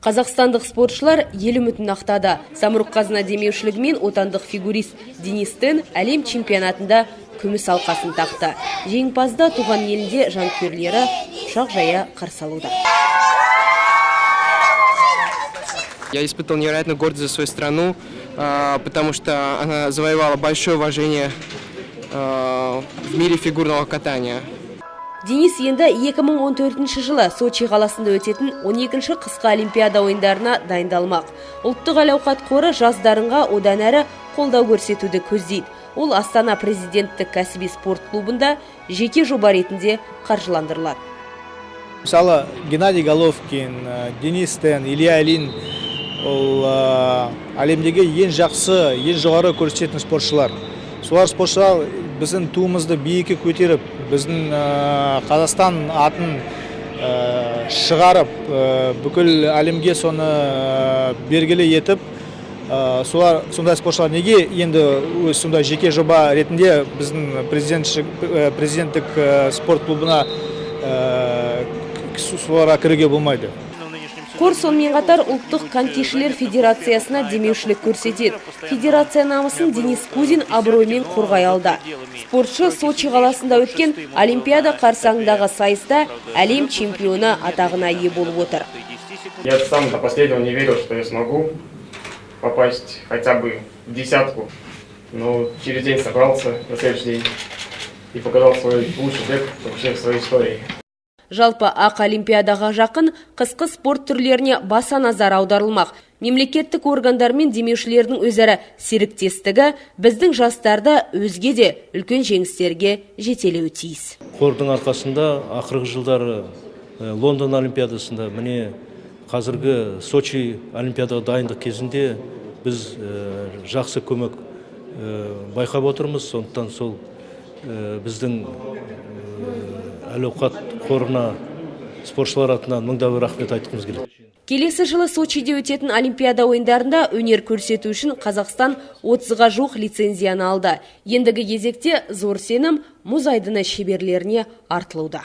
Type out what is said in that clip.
Қазақстандық спортшылар ел үмітін ақтады. Самұрық-қазына демеушілігімен отандық фигурист Денис Тен әлем чемпионатында күміс алқасын тақты. Жеңімпазды туған елінде жанкүйерлері құшақ жая қарсы алуда. Я испытал невероятную гордость за свою страну, потому что она завоевала большое уважение в мире фигурного катания. Денис енді 2014 жылы Сочи қаласында өтетін 12-ші қысқы Олимпиада ойындарына дайындалмақ. Ұлттық әл-ауқат қоры жас дарынға одан әрі қолдау көрсетуді көздейді. Ол Астана президенттік кәсіби спорт клубында жеке жоба ретінде қаржыландырылады. Мысалы, Геннадий Головкин, Денис Тен, Илья Ильин ол әлемдегі ең жақсы, ең жоғары көрсететін спортшылар. Солар спортшылар біздің туымызды биікке көтеріп, біздің Қазақстан атын шығарып, бүкіл әлемге соны белгілі етіп, солар сондай спортшылар неге енді сондай жеке жоба ретінде біздің президенттік спорт клубына соларға кіруге болмайды. Қор сонымен қатар ұлттық конькишілер федерациясына демеушілік көрсетеді. Федерация намысын Денис Кузин абыроймен қорғай алды. Спортшы Сочи қаласында өткен Олимпиада қарсаңындағы сайыста әлем чемпионы атағына ие болып отыр. Я сам до последнего не верил, что я смогу попасть хотя бы в десятку. Но через день собрался на следующий день и показал свой лучший бег вообще в своей истории. Жалпы ақ Олимпиадаға жақын қысқы спорт түрлеріне баса назар аударылмақ. Мемлекеттік органдар мен демеушілердің өзара серіктестігі біздің жастарды өзге де үлкен жеңістерге жетелеуі тиіс. Қордың арқасында ақырғы жылдары Лондон Олимпиадасында, міне қазіргі Сочи Олимпиадаға дайындық кезінде біз жақсы көмек байқап отырмыз. Сондықтан сол біздің әл-ауқат қорына спортшылар атынан мың-да-бір рахмет айтқымыз келеді. Келесі жылы Сочиде өтетін Олимпиада ойындарында өнер көрсету үшін Қазақстан 30-ға жуық лицензияны алды. Ендігі кезекте зор сенім мұз айдыны шеберлеріне артылуда.